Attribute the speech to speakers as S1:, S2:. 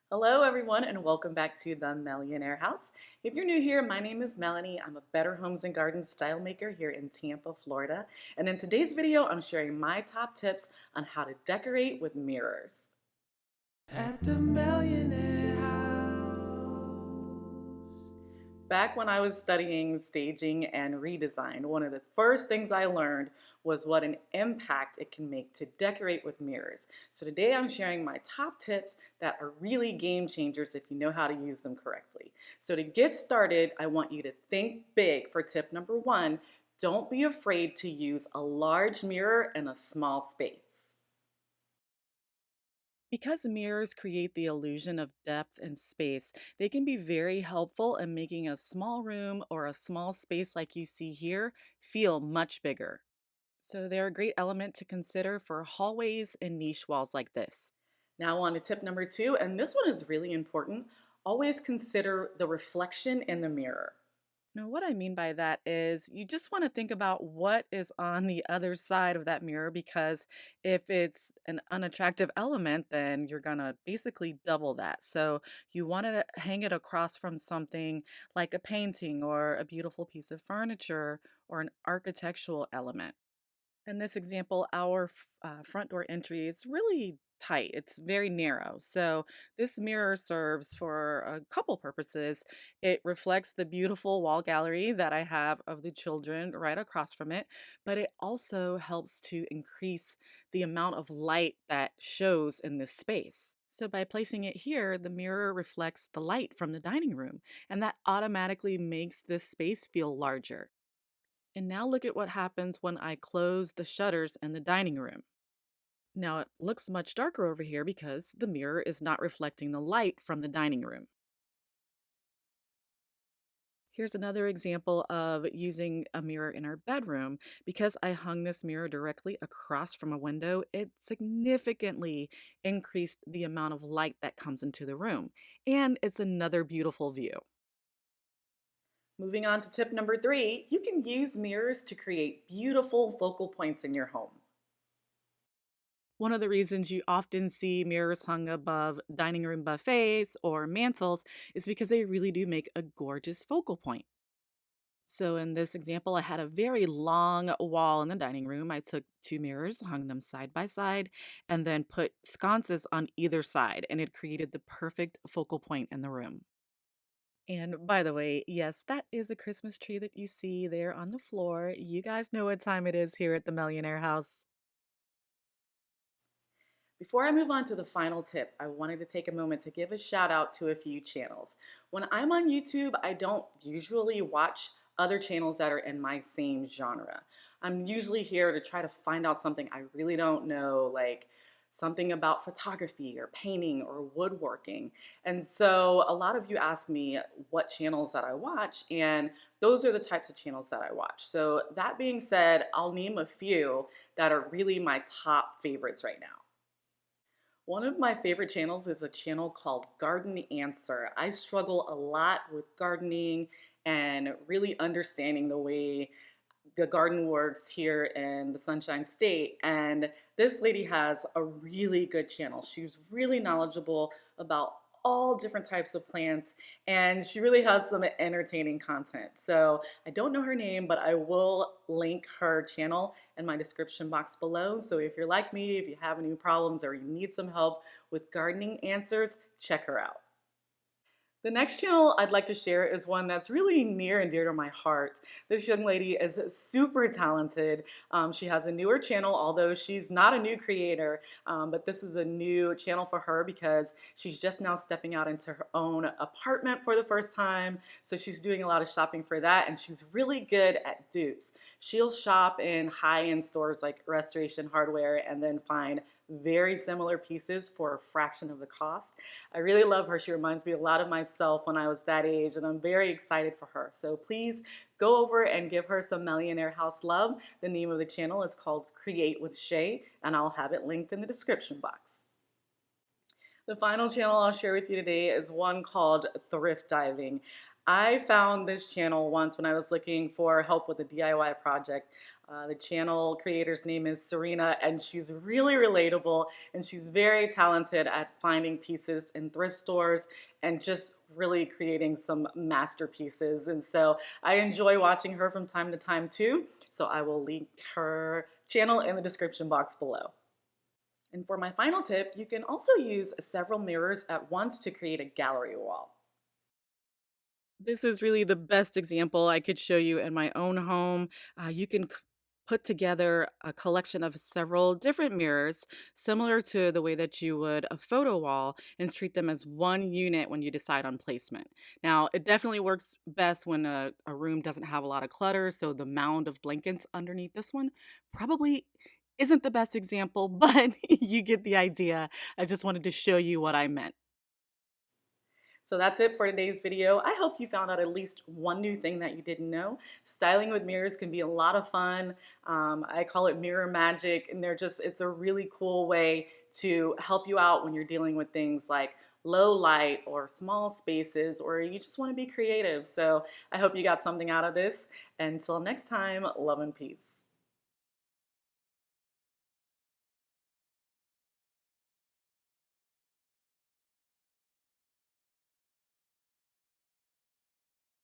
S1: Hello everyone and welcome back to the Millionaire House. If you're new here, my name is Melanie. I'm a Better Homes and Gardens style maker here in Tampa, Florida. And in today's video, I'm sharing my top tips on how to decorate with mirrors. At the Millionaire House. Back when I was studying staging and redesign, one of the first things I learned was what an impact it can make to decorate with mirrors. So today I'm sharing my top tips that are really game changers if you know how to use them correctly. So to get started, I want you to think big for tip number one. Don't be afraid to use a large mirror in a small space. Because mirrors create the illusion of depth and space, they can be very helpful in making a small room or a small space like you see here feel much bigger. So they're a great element to consider for hallways and niche walls like this. Now on to tip number two, and this one is really important. Always consider the reflection in the mirror. Now, what I mean by that is you just want to think about what is on the other side of that mirror because if it's an unattractive element, then you're going to basically double that. So you want to hang it across from something like a painting or a beautiful piece of furniture or an architectural element. In this example, our front door entry is really tight. It's very narrow. So this mirror serves for a couple purposes. It reflects the beautiful wall gallery that I have of the children right across from it, but it also helps to increase the amount of light that shows in this space. So by placing it here, the mirror reflects the light from the dining room, and that automatically makes this space feel larger. And now look at what happens when I close the shutters in the dining room. Now it looks much darker over here because the mirror is not reflecting the light from the dining room. Here's another example of using a mirror in our bedroom. Because I hung this mirror directly across from a window, it significantly increased the amount of light that comes into the room. And it's another beautiful view. Moving on to tip number three, you can use mirrors to create beautiful focal points in your home. One of the reasons you often see mirrors hung above dining room buffets or mantles is because they really do make a gorgeous focal point. So in this example, I had a very long wall in the dining room. I took two mirrors, hung them side by side, and then put sconces on either side, and it created the perfect focal point in the room. And by the way, yes, that is a Christmas tree that you see there on the floor. You guys know what time it is here at the Millionaire House. Before I move on to the final tip, I wanted to take a moment to give a shout out to a few channels. When I'm on YouTube, I don't usually watch other channels that are in my same genre. I'm usually here to try to find out something I really don't know, like something about photography or painting or woodworking. And so a lot of you ask me what channels that I watch, and those are the types of channels that I watch. So that being said, I'll name a few that are really my top favorites right now. One of my favorite channels is a channel called Garden Answer. I struggle a lot with gardening and really understanding the way the garden works here in the Sunshine State. And this lady has a really good channel. She's really knowledgeable about all different types of plants, and she really has some entertaining content. So I don't know her name, but I will link her channel in my description box below. So if you're like me, if you have any problems or you need some help with gardening answers, check her out. The next channel I'd like to share is one that's really near and dear to my heart. This young lady is super talented. She has a newer channel, although she's not a new creator, but this is a new channel for her because she's just now stepping out into her own apartment for the first time. So she's doing a lot of shopping for that, and she's really good at dupes. She'll shop in high-end stores like Restoration Hardware and then find very similar pieces for a fraction of the cost. I really love her. She reminds me a lot of myself when I was that age, and I'm very excited for her. So please go over and give her some Millionaire House love. The name of the channel is called Create with Shay, and I'll have it linked in the description box. The final channel I'll share with you today is one called Thrift Diving. I found this channel once when I was looking for help with a DIY project. The channel creator's name is Serena, and she's really relatable, and she's very talented at finding pieces in thrift stores and just really creating some masterpieces. And so I enjoy watching her from time to time too. So I will link her channel in the description box below. And for my final tip, you can also use several mirrors at once to create a gallery wall. This is really the best example I could show you in my own home. You can put together a collection of several different mirrors, similar to the way that you would a photo wall, and treat them as one unit when you decide on placement. Now, it definitely works best when a room doesn't have a lot of clutter, so the mound of blankets underneath this one probably isn't the best example, but you get the idea. I just wanted to show you what I meant. So that's it for today's video. I hope you found out at least one new thing that you didn't know. Styling with mirrors can be a lot of fun. I call it mirror magic, and it's a really cool way to help you out when you're dealing with things like low light or small spaces, or you just want to be creative. So I hope you got something out of this. Until next time, love and peace.